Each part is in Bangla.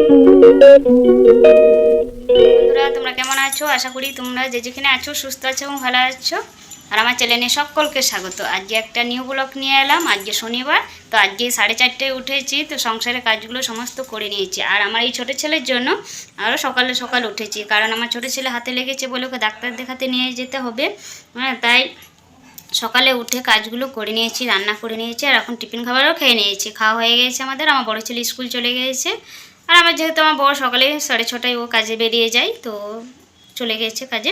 বন্ধুরা তোমরা কেমন আছো? আশা করি তোমরা যে যেখানে আছো সুস্থ আছো এবং ভালো আছো। আর আমার চ্যানেলে সকলকে স্বাগত। আজকে একটা নিউ ব্লগ নিয়ে এলাম। আজকে শনিবার, তো আজকে 4:30টায় উঠেছি, তো সংসারের কাজগুলো সমস্ত করে নিয়েছি। আর আমার এই ছোটো ছেলের জন্য আরও সকাল উঠেছি, কারণ আমার ছোটো ছেলে হাতে লেগেছে বলে ওকে ডাক্তার দেখাতে নিয়ে যেতে হবে। হ্যাঁ, তাই সকালে উঠে কাজগুলো করে নিয়েছি, রান্না করে নিয়েছি, আর এখন টিফিন খাবারও খেয়ে নিয়েছি। খাওয়া হয়ে গেছে আমাদের। আমার বড় ছেলে স্কুল চলে গিয়েছে, আর আমার যেহেতু আমার বড় সকালে 6:30টায় ও কাজে বেরিয়ে যায়, তো চলে গিয়েছে কাজে।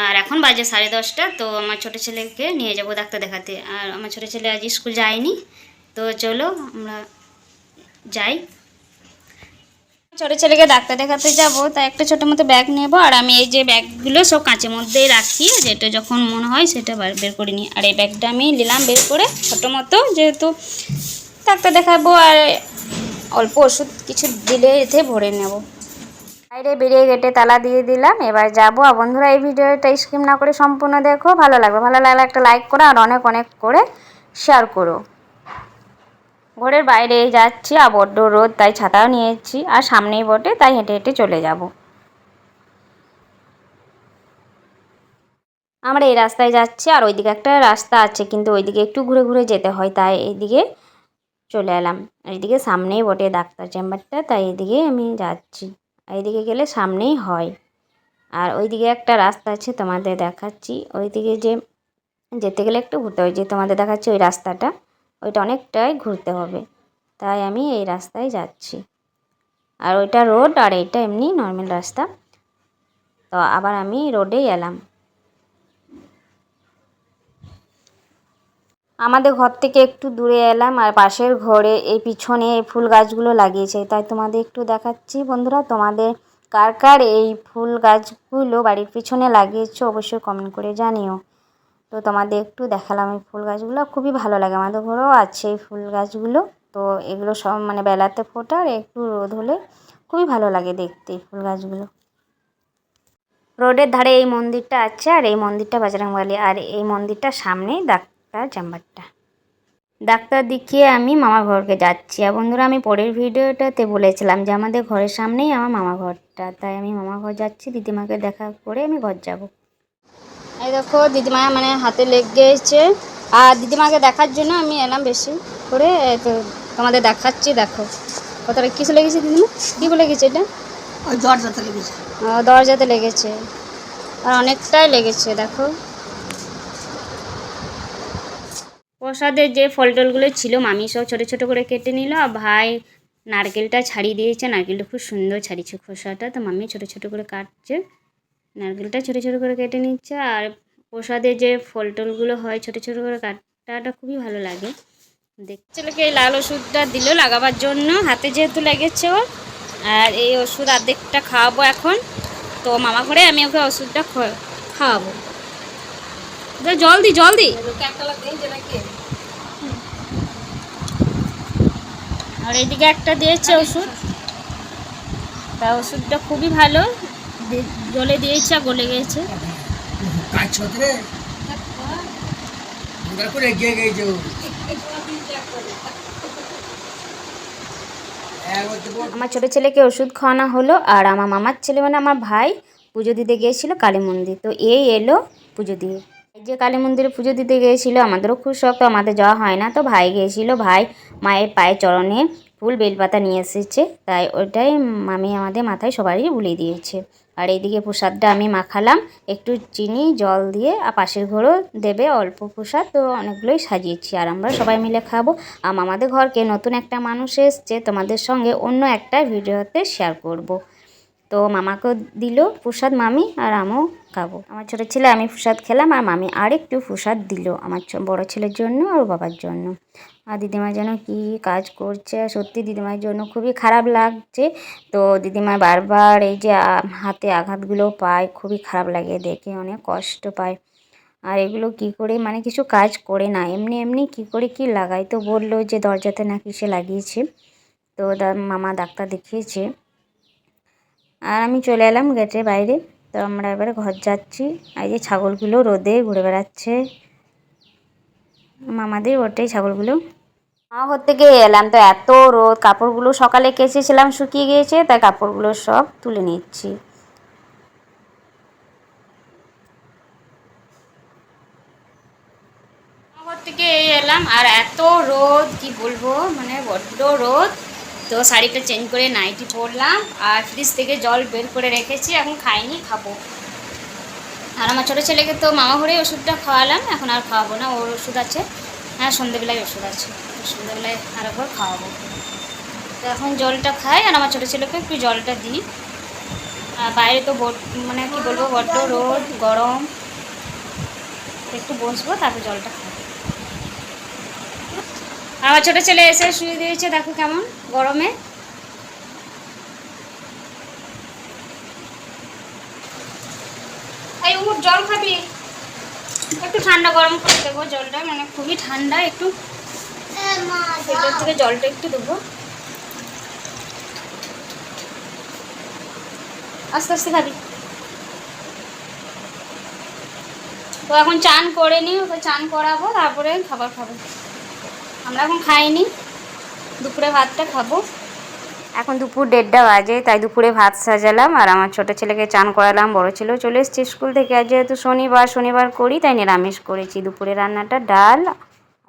আর এখন বাজে 10:30, তো আমার ছোটো ছেলেকে নিয়ে যাব ডাক্তার দেখাতে। আর আমার ছোটো ছেলে আজ স্কুল যায়নি, তো চলো আমরা যাই। ছোটো ছেলেকে ডাক্তার দেখাতে যাব, তাই একটা ছোটো মতো ব্যাগ নেব। আর আমি এই যে ব্যাগগুলো সব কাঁচের মধ্যেই রাখি, যেটা যখন মনে হয় সেটা বের করে নিই। আর এই ব্যাগটা আমি নিলাম বের করে ছোটো মতো, যেহেতু ডাক্তার দেখাবো, আর অল্প ওষুধ কিছু দিলে এতে ভরে নেব। বাইরে বেরিয়ে গেটে তালা দিয়ে দিলাম, এবার যাবো। আর বন্ধুরা, এই ভিডিওটা স্কিপ না করে সম্পূর্ণ দেখো, ভালো লাগলে একটা লাইক করো, আর অনেক করে শেয়ার করো। ঘরের বাইরে যাচ্ছি, আর বড্ড রোদ, তাই ছাতাও নিয়েছি, আর সামনেই বটে, তাই হেঁটে হেঁটে চলে যাব। আমরা এই রাস্তায় যাচ্ছি, আর ওইদিকে একটা রাস্তা আছে, কিন্তু ওইদিকে একটু ঘুরে ঘুরে যেতে হয়, তাই এইদিকে চলে এলাম। এইদিকে সামনেই বটে ডাক্তার চেম্বারটা, তাই এইদিকে আমি যাচ্ছি। এইদিকে গেলে সামনেই হয়। আর ওইদিকে একটা রাস্তা আছে, তোমাদের দেখাচ্ছি। ওইদিকে যেতে গেলে একটু ঘুরতে হয়, যে তোমাদের দেখাচ্ছি ওই রাস্তাটা, ওইটা অনেকটাই ঘুরতে হবে, তাই আমি এই রাস্তায় যাচ্ছি। আর ওইটা রোড, আর এইটা এমনি নর্মাল রাস্তা। তো আবার আমি রোডেই এলাম। আমাদের ঘর থেকে একটু দূরে এলাম, আর পাশের ঘরে এই পিছনে এই ফুল গাছগুলো লাগিয়েছে, তাই তোমাদের একটু দেখাচ্ছি। বন্ধুরা, তোমাদের কার কার এই ফুল গাছগুলো বাড়ির পিছনে লাগিয়েছো অবশ্যই কমেন্ট করে জানিও। তো তোমাদের একটু দেখালাম এই ফুল গাছগুলো, খুবই ভালো লাগে। আমাদের ঘরেও আছে এই ফুল গাছগুলো। তো এগুলো সব মানে বেলাতে ফোটা, আর একটু রোদ হলে খুবই ভালো লাগে দেখতে এই ফুল গাছগুলো। রোডের ধারে এই মন্দিরটা আছে, আর এই মন্দিরটা বজরংবলী, আর এই মন্দিরটার সামনেই ডাক্তার চেম্বারটা। ডাক্তার দেখিয়ে আমি মামার ঘরকে যাচ্ছি। আর বন্ধুরা, আমি পরের ভিডিওটাতে বলেছিলাম যে আমাদের ঘরের সামনেই আমার মামার ঘরটা, তাই আমি মামার ঘর যাচ্ছি। দিদিমাকে দেখা করে আমি ঘর যাব। এই দেখো, দিদিমা মানে হাতে লেগেছে, আর দিদিমাকে দেখার জন্য আমি এলাম বেশি করে। তো তোমাদের দেখাচ্ছি, দেখো কতটা কিছু লেগেছে। দিদিমা কী বলে গেছে? এটা দরজাতে লেগেছে। দরজাতে লেগেছে, আর অনেকটাই লেগেছে। দেখো, প্রসাদের যে ফল টলগুলো ছিল মামি সব ছোটো ছোটো করে কেটে নিল, আর ভাই নারকেলটা ছাড়িয়ে দিয়েছে। নারকেলটা খুব সুন্দর ছাড়িয়েছে খোসাটা, তো মামি ছোটো ছোটো করে কাটছে, নারকেলটা ছোটো ছোটো করে কেটে নিচ্ছে। আর প্রসাদের যে ফল টলগুলো হয় ছোটো ছোটো করে কাটাটা খুবই ভালো লাগে দেখতে। ছেলেকে এই লাল ওষুধটা দিল লাগাবার জন্য, হাতে যেহেতু লেগেছে ওর। আর এই ওষুধ অর্ধেকটা খাওয়াবো এখন। তো মামা ঘরে আমি ওকে ওষুধটা খাওয়াবো। জলদি জলদি। আর এইদিকে একটা দিয়েছে ওষুধ, তা ওষুধটা খুবই ভালো, জলে দিয়েছে, গলে গেছে। আমার ছোটো ছেলেকে ওষুধ খাওয়ানো হলো, আর আমার মামার ছেলে মানে আমার ভাই পুজো দিতে গিয়েছিলো কালী মন্দির, তো এই এলো পুজো দিয়ে। এই যে কালী মন্দিরে পুজো দিতে গিয়েছিলো, আমাদেরও খুব শখ, তো আমাদের যাওয়া হয় না, তো ভাই গিয়েছিলো। ভাই মায়ের পায়ে চরণে ফুল বেলপাতা নিয়ে এসেছে, তাই ওইটাই মামি আমাদের মাথায় সবারই বুলিয়ে দিয়েছে। আর এইদিকে প্রসাদটা আমি মাখালাম একটু চিনি জল দিয়ে, আর পাশের ঘরেও দেবে অল্প প্রসাদ, তো অনেকগুলোই সাজিয়েছি, আর আমরা সবাই মিলে খাবো। আর আমাদের ঘরকে নতুন একটা মানুষ এসছে, তোমাদের সঙ্গে অন্য একটা ভিডিওতে শেয়ার করব। তো মামাকেও দিল প্রসাদ মামি, আর আমিও খাবো। আমার ছোটো ছেলে আমি প্রসাদ খেলাম, আর মামি আর একটু প্রসাদ দিল আমার বড়ো ছেলের জন্য আর বাবার জন্য। আর দিদিমা যেন কী কাজ করছে, সত্যি দিদিমার জন্য খুবই খারাপ লাগছে। তো দিদিমা বারবার এই যে হাতে আঘাতগুলো পায়, খুবই খারাপ লাগে দেখে, অনেক কষ্ট পায়। আর এগুলো কি করে মানে কিছু কাজ করে না, এমনি এমনি কি করে কি লাগায়। তো বললো যে দরজাতে নাকি সে লাগিয়েছে, তো মামা ডাক্তার দেখিয়েছে। আর আমি চলে এলাম গেটের বাইরে। তো আমরা এবারে ঘর যাচ্ছি। এই যে ছাগলগুলো রোদে ঘুরে বেড়াচ্ছে, মামাদের ওটাই ছাগলগুলো। ঘর থেকে এলাম তো এত রোদ, কাপড়গুলো সকালে কেচেছিলাম শুকিয়ে গিয়েছে, তাই কাপড়গুলো সব তুলে নিচ্ছি। ঘর থেকে এলাম আর এত রোদ কি বলবো, মানে বড্ড রোদ। তো শাড়িটা চেঞ্জ করে নাইটি পরলাম আর ফ্রিজ থেকে জল বের করে রেখেছি, এখন খাইনি, খাবো। আর আমার ছোটো ছেলেকে তো মামা ঘরে ওষুধটা খাওয়ালাম, এখন আর খাওয়াবো না, ওর ওষুধ আছে। হ্যাঁ, সন্ধ্যেবেলায় ওষুধ আছে, সন্ধ্যেবেলায় আর একবার খাওয়াবো। তো এখন জলটা খাই আর আমার ছোটো ছেলেকে একটু জলটা দিই। আর বাইরে তো মানে কি বলবো, বড্ড রোদ গরম। একটু বসবো, তারপর জলটা খাবো। আমার ছোটো ছেলে এসে শুয়ে দিয়েছে, দেখো কেমন গরমে। এই উঠ, জল খাবি? একটু ঠান্ডা গরম করে দেবো জলটা, মানে খুবই ঠান্ডা। একটু ফিল্টার থেকে জলটা একটু দেবো, আস্তে আস্তে খাবি। তো এখন চান করে নি, ওকে চান করাবো, তারপরে খাবার খাবো। আমরা এখন খাইনি, দুপুরে ভাতটা খাবো। এখন দুপুর 1:30 বাজে, তাই দুপুরে ভাত সাজালাম আর আমার ছোটো ছেলেকে চান করালাম। বড় ছেলেও চলে এসছে স্কুল থেকে, আর যেহেতু শনিবার করি তাই নিরামিষ করেছি। দুপুরে রান্নাটা ডাল।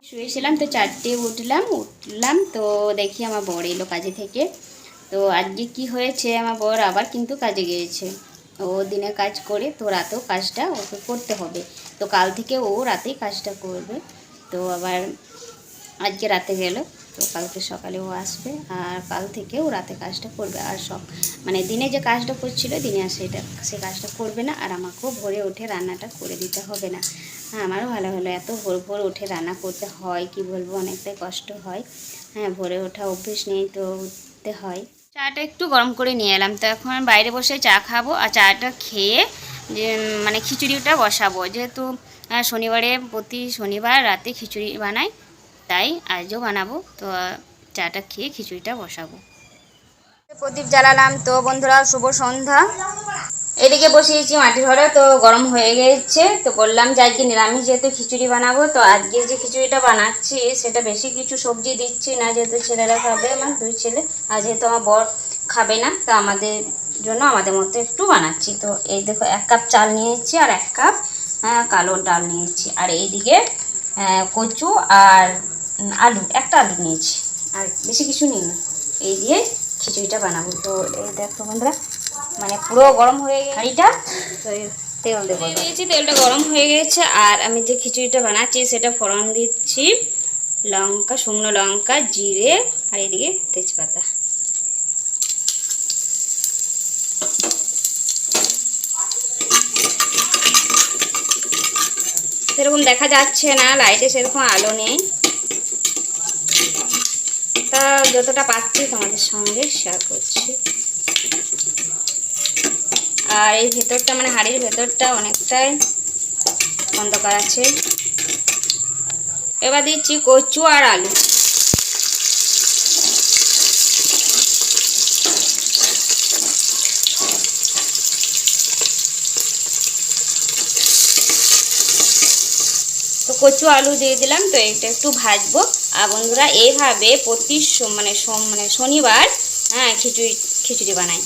শুয়েছিলাম তো 4টে উঠলাম তো দেখি আমার বর এলো কাজে থেকে। তো আজকে কি হয়েছে, আমার বর আবার কিন্তু কাজে গিয়েছে। ও দিনে কাজ করে, তো রাতেও কাজটা ওকে করতে হবে। তো কাল থেকে ও রাতেই কাজটা করবে। তো আবার আজকে রাতে গেল, তো কালকে সকালে ও আসবে, আর কাল থেকে ও রাতে কাজটা করবে। আর মানে দিনে যে কাজটা করছিল, দিনে আর সে কাজটা করবে না। আর আমাকেও ভোরে উঠে রান্নাটা করে দিতে হবে না। হ্যাঁ, আমারও ভালো হলো, এত ভোর উঠে রান্না করতে হয়, কি বলবো, অনেকটাই কষ্ট হয়। হ্যাঁ, ভোরে ওঠা অভ্যেস নেই, তো উঠতে হয়। চাটা একটু গরম করে নিয়ে এলাম, তো এখন বাইরে বসে চা খাবো। আর চাটা খেয়ে যে মানে খিচুড়িটা বসাবো, যেহেতু শনিবারে প্রতি শনিবার রাতে খিচুড়ি বানাই, তাই আজও বানাবো। তো চাটা খেয়ে খিচুড়িটা বসাবো। প্রদীপ জ্বালালাম। তো বন্ধুরা, শুভ সন্ধ্যা। এদিকে বসিয়েছি মাটির ঘরে, তো গরম হয়ে গেছে। তো বললাম যে আজকে নিরামিষ, যেহেতু খিচুড়ি বানাবো। তো আজকে যে খিচুড়িটা বানাচ্ছি সেটা বেশি কিছু সবজি দিচ্ছি না, যেহেতু ছেলেরা খাবে, আমার 2 ছেলে। আর যেহেতু আমার বর খাবে না, তো আমাদের জন্য আমাদের মতো একটু বানাচ্ছি। তো এই দেখো, 1 কাপ চাল নিয়েছি আর 1 কাপ কালো ডাল নিয়েছি। আর এইদিকে কচু আর আলু, একটা আলু নিয়েছি, আর বেশি কিছু নিইনি। এই দিয়ে খিচুড়িটা বানাবো। তো এই দেখো বন্ধুরা, মানে পুরো গরম হয়ে গেছে হাঁড়িটা। তো তেল দেবো, দিয়েছি, তেলটা গরম হয়ে গেছে। আর আমি যে খিচুড়িটা বানাচ্ছি সেটা ফোড়ন দিচ্ছি, লঙ্কা, শুকনো লঙ্কা, জিরে, আর এদিকে তেজপাতা। সেরকম দেখা যাচ্ছে না, লাইটে সেরকম আলো নেই, তা যতটা পাচ্ছি তোমাদের সঙ্গে শেয়ার করছি। আর এই ভেতরটা, মানে হাঁড়ির ভেতরটা অনেকটাই অন্ধকার আছে। এবার দিচ্ছি কচু আর আলু। তো কচু আলু দিয়ে দিলাম, তো এটা একটু ভাজবো। আর বন্ধুরা, এইভাবে প্রতি মানে শনিবার হ্যাঁ খিচুড়ি বানাই।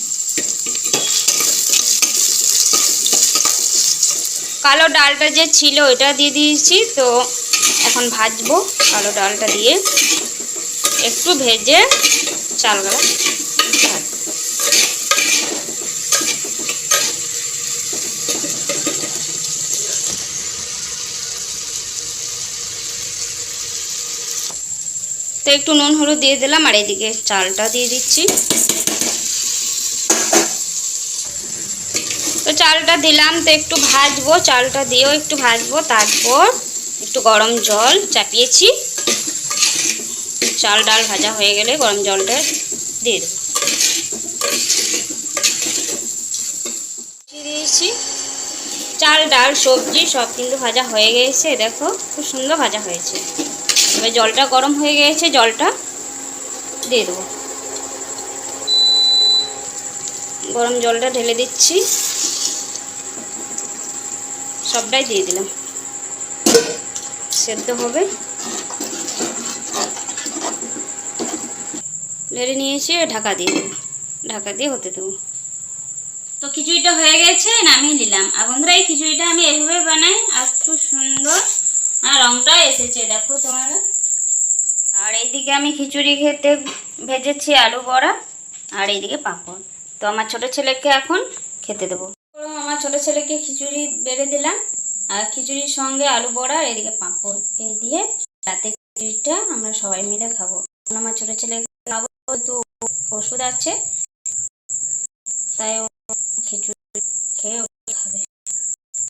কালো ডালটা যে ছিল ওইটা দিয়ে দিয়েছি, তো এখন ভাজবো কালো ডালটা দিয়ে, একটু ভেজে চালগুলো তো একটু নুন হলুদ দিয়ে দিলাম। আর এদিকে চালটা দিয়ে দিচ্ছি। তো চালটা দিলাম, তো একটু ভাজবো, চালটা দিয়েও একটু ভাজবো। তারপর একটু গরম জল চাপিয়েছি, চাল ডাল ভাজা হয়ে গেলে গরম জলটা দিয়ে দেবো। দিয়েছি, চাল ডাল সবজি সব কিন্তু ভাজা হয়ে গেছে, দেখো খুব সুন্দর ভাজা হয়েছে। এবার জলটা গরম হয়ে গেছে, জলটা দিয়ে দেবো। গরম জলটা ঢেলে দিচ্ছি, সবটাই দিয়ে দিলাম, সেদ্ধ হবে। নেড়ে নিয়েছি, ঢাকা দিয়ে দেবো, ঢাকা দিয়ে হতে দেবো। তো খিচুড়িটা হয়ে গেছে, নামিয়ে নিলাম। আর বন্ধুরা এই খিচুড়িটা আমি এইভাবে বানাই, আর খুব সুন্দর আর রংটা এসেছে দেখো তোমরা। আর এইদিকে আমি খিচুড়ি খেতে ভেজেছি আলু বড়া, আর এইদিকে পাঁপড়। তো আমার ছোট ছেলেকে এখন খেতে দেবো। আমার ছোট ছেলেকে খিচুড়ি বেড়ে দিলাম, আর খিচুড়ির সঙ্গে আলু বড়া আর এদিকে পাঁপড়, এই দিয়ে রাতে খিচুড়িটা আমরা সবাই মিলে খাবো। আমার ছোট ছেলে খাবো, তো ওষুধ আছে, তাই ও খিচুড়ি খেয়ে খাবে।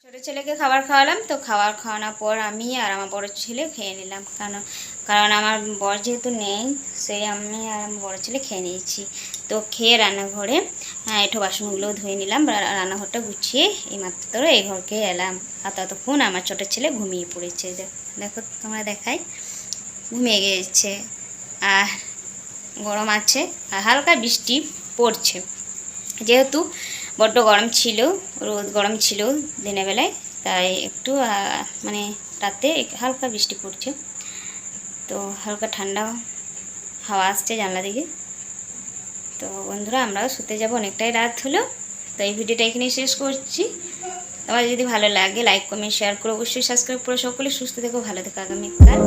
ছোটো ছেলেকে খাবার খাওয়ালাম, তো খাবার খাওয়ানোর পর আমি আর আমার বড় ছেলে খেয়ে নিলাম, কারণ আমার বর যেহেতু নেই, সেই আমি আর আমার বড় ছেলে খেয়ে নিয়েছি। তো খেয়ে রান্নাঘরে একটু বাসনগুলো ধুয়ে নিলাম, রান্নাঘরটা গুছিয়ে এইমাত্র এই ঘরকে এলাম। আর ততক্ষণ আমার ছোটো ছেলে ঘুমিয়ে পড়েছে, দেখো তোমরা দেখাই, ঘুমিয়ে গিয়েছে। আর গরম আছে, আর হালকা বৃষ্টি পড়ছে, যেহেতু বড্ড গরম ছিল, রোদ গরম ছিল দিনের বেলায়, তাই একটু মানে রাতে হালকা বৃষ্টি পড়ছে। তো হালকা ঠান্ডা হাওয়া আসছে জানলা দিকে। তো বন্ধুরা আমরাও শুতে যাব, অনেকটাই রাত হলো। তো এই ভিডিওটা এখানেই শেষ করছি। তোমার যদি ভালো লাগে লাইক কমেন্ট শেয়ার করে অবশ্যই সাবস্ক্রাইব করে সকলে সুস্থ থেকো, ভালো থেকো। আগামীকাল